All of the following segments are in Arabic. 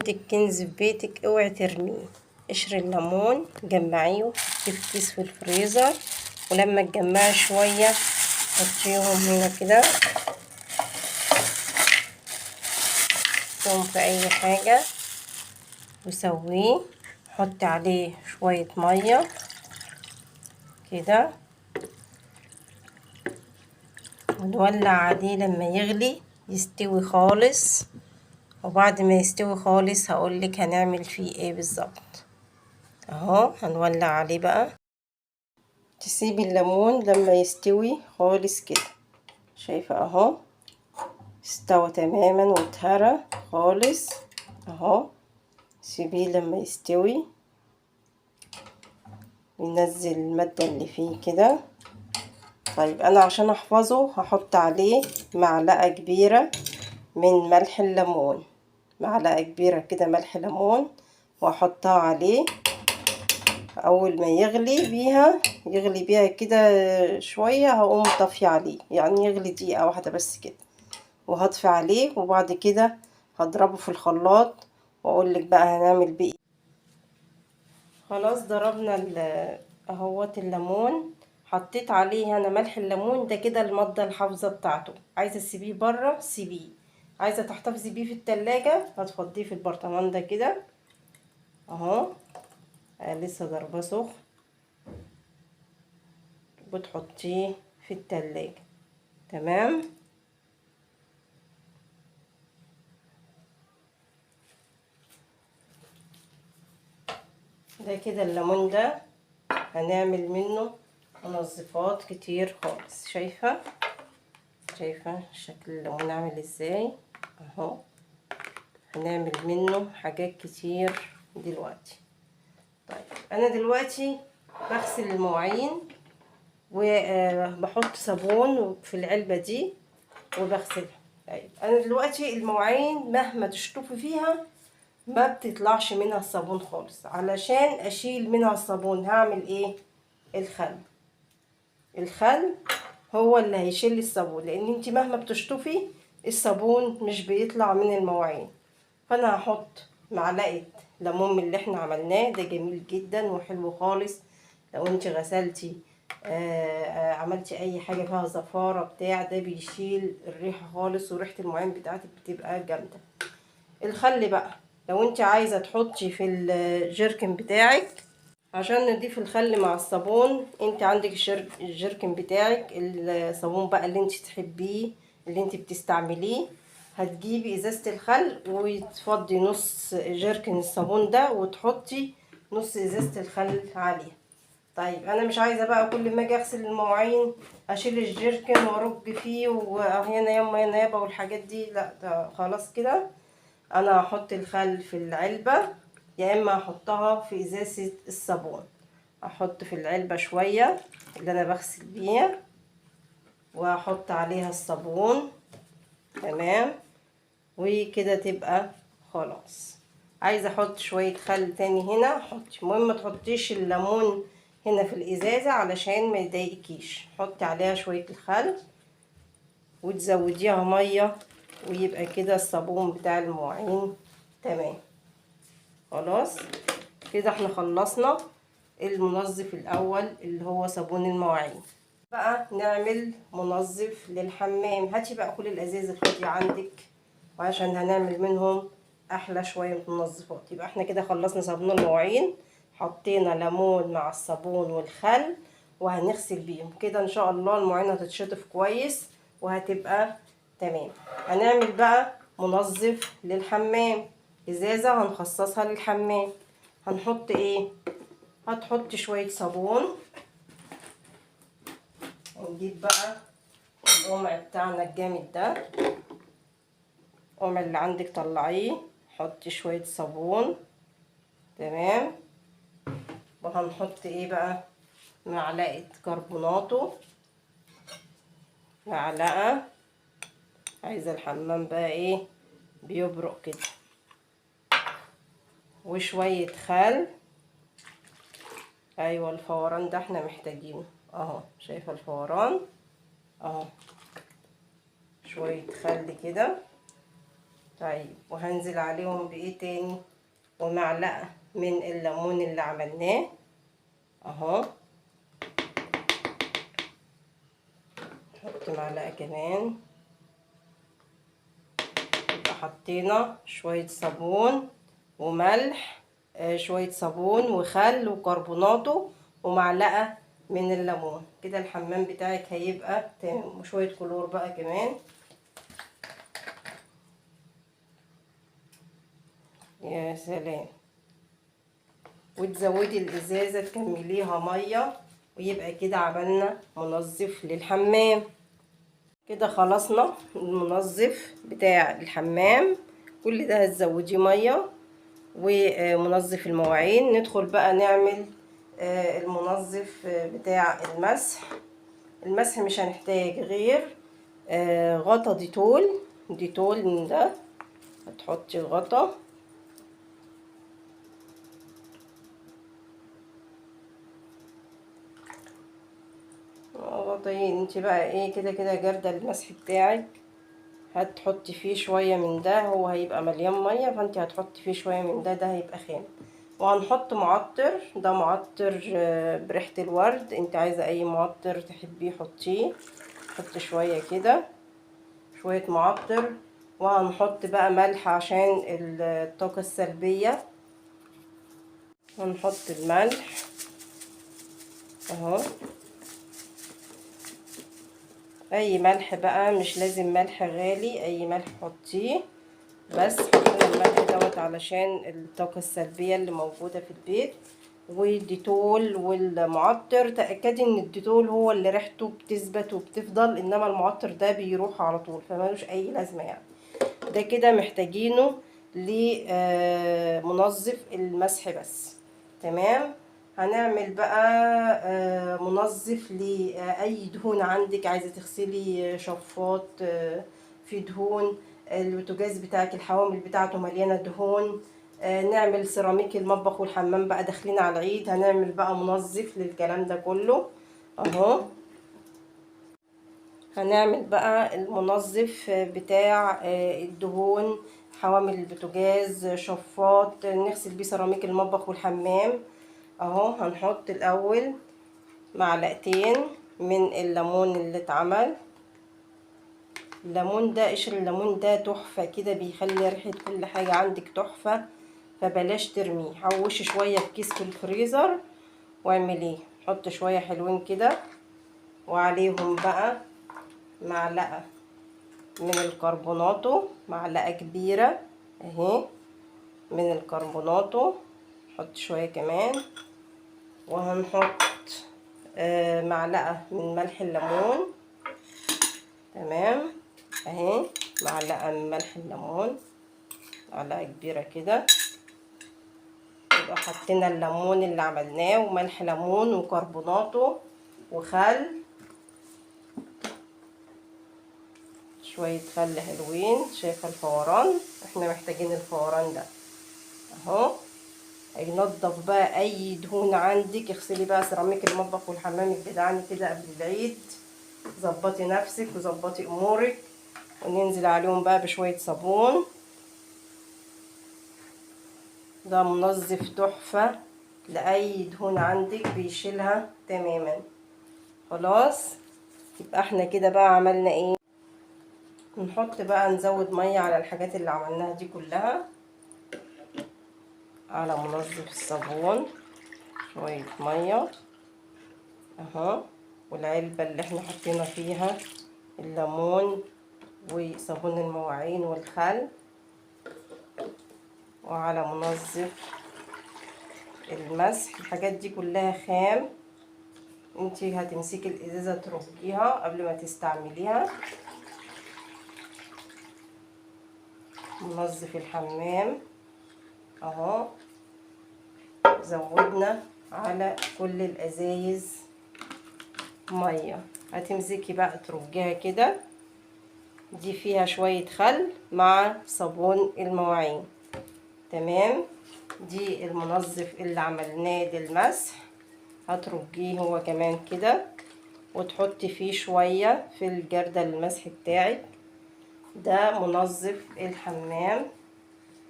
الكنز في بيتك اوعي ترميه. قشر الليمون جمعيه وحطيه في كيس في الفريزر، ولما تجمعي شويه حطيهم هنا كده، حطيهم في اي حاجه وسويه. حطي عليه شويه ميه كده ونولع عليه لما يغلي يستوي خالص. وبعد ما يستوي خالص هقولك هنعمل فيه ايه بالظبط. اهو هنولع عليه بقى. تسيبي الليمون لما يستوي خالص كده، شايفه اهو استوى تماما واتهرى خالص اهو. سيبيه لما يستوي وينزل المادة اللي فيه كده. طيب انا عشان احفظه هحط عليه معلقة كبيرة من ملح الليمون، معلقة كبيرة كده ملح ليمون، واحطها عليه. اول ما يغلي بيها كده شوية هقوم طافية عليه، يعني يغلي دقيقة واحدة بس كده، وهطفي عليه. وبعد كده هضربه في الخلاط واقولك بقى هنعمل بيه. خلاص ضربنا اهوت الليمون، حطيت عليه انا ملح الليمون ده كده المادة الحافظة بتاعته. عايزة تسيبيه بره سيبيه، عايزة تحتفظي بيه في التلاجة هتفضيه في البرطمان ده كده اهو. لسه ضربه سخن، وتحطيه في التلاجة. تمام. ده كده الليمون ده هنعمل منه منظفات كتير خالص. شايفة شكل الليمون عامل ازاي اهو. هنعمل منه حاجات كتير دلوقتي. طيب انا دلوقتي بغسل المواعين وبحط صابون في العلبة دي وبغسلها. طيب انا دلوقتي المواعين مهما تشطفي فيها ما بتطلعش منها الصابون خالص. علشان اشيل منها الصابون هعمل ايه؟ الخل هو اللي هيشيل الصابون، لان انت مهما بتشطفي الصابون مش بيطلع من المواعين. فانا هحط معلقه ليمون من اللي احنا عملناه ده، جميل جدا وحلو خالص. لو انت غسلتي عملتي اي حاجه فيها زفاره بتاع ده بيشيل الريحه خالص، وريحه المواعين بتاعتك بتبقى جامده. الخل بقى لو انت عايزه تحطي في الجيركن بتاعك عشان نضيف الخل مع الصابون، انت عندك الجيركن بتاعك الصابون بقى اللي انت تحبيه اللي انت بتستعمليه، هتجيبي ازازة الخل وتفضي نص جيركن الصابون ده وتحطي نص ازازة الخل عليه. طيب انا مش عايزة بقى كل ما اجي اغسل المواعين اشيل الجيركن وارج فيه وهنا ياما هنا يابا والحاجات دي، لا ده خلاص كده. انا هحط الخل في العلبة يا اما احطها في ازازة الصابون. احط في العلبة شوية اللي انا بغسل بيها واحط عليها الصابون. تمام. وكده تبقى خلاص. عايزة احط شوية خل تاني هنا حطي، المهم ما تحطيش الليمون هنا في الازازة علشان ما يضايقكيش. حطي عليها شوية الخل وتزوديها مية ويبقى كده الصابون بتاع المواعين تمام. خلاص كده احنا خلصنا المنظف الاول اللي هو صابون المواعين. بقى نعمل منظف للحمام. هاتي بقى كل الازاز الفاضيه عندك وعشان هنعمل منهم احلى شويه منظفات. يبقى احنا كده خلصنا صابون المواعين، حطينا ليمون مع الصابون والخل وهنغسل بيهم كده ان شاء الله. المواعين هتتشطف كويس وهتبقى تمام. هنعمل بقى منظف للحمام. ازازه هنخصصها للحمام. هنحط ايه؟ هتحطي شويه صابون، ونجيب بقى القمع بتاعنا الجامد ده، القمع اللي عندك طلعيه حطي شويه صابون. تمام. وهنحط ايه بقى؟ معلقه كربوناتو، معلقه. عايزه الحمام بقى ايه؟ بيبرق كده. وشويه خل. ايوه الفوران ده احنا محتاجينه اهو. شايفه الفوران اهو. شويه خل كده. طيب وهنزل عليهم بايه تاني؟ ومعلقة من الليمون اللي عملناه اهو، نحط معلقة كمان. يبقى حطينا شوية صابون وملح، شوية صابون وخل وكربوناتو ومعلقة من الليمون. كده الحمام بتاعك هيبقى تمام. وشوية كلور بقى كمان. يا سلام. وتزودي الازازة تكمليها مية، ويبقى كده عملنا منظف للحمام. كده خلصنا المنظف بتاع الحمام. كل ده هتزوديه ميه ومنظف المواعين. ندخل بقى نعمل المنظف بتاع المسح. المسح مش هنحتاج غير غطا ديتول. ديتول من ده، هتحطي غطا غطيين. انت بقى ايه كده كده جردة المسح بتاعك، هتحطي فيه شوية من ده. هو هيبقى مليان مية، فانت هتحطي فيه شوية من ده. ده هيبقى خام. وهنحط معطر. ده معطر بريحة الورد. انت عايزة اي معطر تحبيه حطيه. حط شوية كده، شوية معطر. وهنحط بقى ملح عشان الطاقة السلبية. هنحط الملح اهو، اي ملح بقى، مش لازم ملح غالي، اي ملح حطيه. بس حطينا الملح دوت علشان الطاقة السلبية اللي موجودة في البيت. والديتول والمعطر، تأكدي ان الديتول هو اللي ريحته بتثبت وبتفضل، انما المعطر ده بيروح على طول فمالوش اي لازمة يعني. ده كده محتاجينه لمنظف المسح بس. تمام. هنعمل بقى منظف لأي دهون عندك. عايزة تغسلي شفاط في دهون، البوتاجاز بتاعك الحوامل بتاعته مليانة دهون. نعمل سيراميك المطبخ والحمام بقى داخلين على العيد. هنعمل بقى منظف للكلام ده كله اهو. هنعمل بقى المنظف بتاع الدهون، حوامل البوتاجاز، شفاط، نغسل بيه سيراميك المطبخ والحمام اهو. هنحط الاول معلقتين من الليمون اللي اتعمل. الليمون ده، قشر الليمون ده تحفة كده، بيخلي ريحة كل حاجة عندك تحفة. فبلاش ترميه، حوشي شوية في كيس في الفريزر واعمليه. حط شوية حلوين كده، وعليهم بقى معلقة من الكربوناتو، معلقة كبيرة اهي من الكربوناتو. نحط شوية كمان. وهنحط معلقة من ملح الليمون. تمام اهي، معلقة من ملح الليمون، معلقة كبيرة كده. يبقى حطينا الليمون اللي عملناه وملح ليمون وكربوناتو وخل، شوية خل حلوين. شايفة الفوران؟ احنا محتاجين الفوران ده اهو. هينضف بقى اي دهون عندك. اغسلي بقى سيراميك المطبخ والحمام الجدعاني كده قبل العيد. ظبطي نفسك وظبطي امورك. وننزل عليهم بقى بشوية صابون. ده منظف تحفة لأي دهون عندك، بيشيلها تماما. خلاص، يبقى احنا كده بقى عملنا ايه؟ نحط بقى، نزود مية على الحاجات اللي عملناها دي كلها، على منظف الصابون شوية مية اهو. والعلبة اللي احنا حطينا فيها الليمون وصابون المواعين والخل، وعلى منظف المسح. الحاجات دي كلها خام. انتي هتمسكي الازازة ترجيها قبل ما تستعمليها. منظف الحمام اهو. زودنا على كل الازايز ميه. هتمسكي بقى ترجيها كده. دي فيها شوية خل مع صابون المواعين. تمام. دي المنظف اللي عملناه للمسح. هترجيه هو كمان كده، وتحطي فيه شوية في الجردل المسح بتاعك. ده منظف الحمام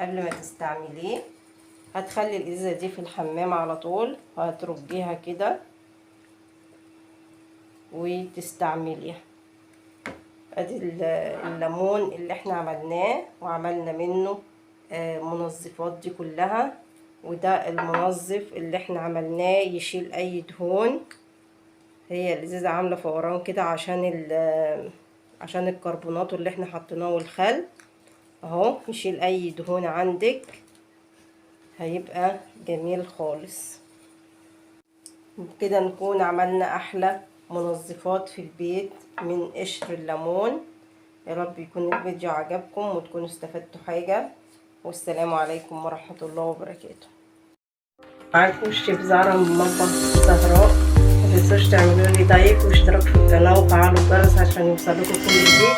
قبل ما تستعمليه. هتخلي الازازة دي في الحمام على طول، وهترجيها كده وتستعمليها. ادي الليمون اللي احنا عملناه وعملنا منه منظفات دي كلها. وده المنظف اللي احنا عملناه يشيل اي دهون. هي الازازة عاملة فوران كده عشان الكربونات اللي احنا حطيناه والخل اهو، يشيل اي دهون عندك، هيبقى جميل خالص. كده نكون عملنا احلى منظفات في البيت من قشر الليمون. يا رب يكون الفيديو عجبكم وتكونوا استفدتوا حاجة، والسلام عليكم ورحمة الله وبركاته. معاكم الشيف زهرة من مطبخ زهراء. متنسوش تعملوا لي لايك واشتراك في القناة وفعلوا الجرس عشان يوصلكم كل جديد.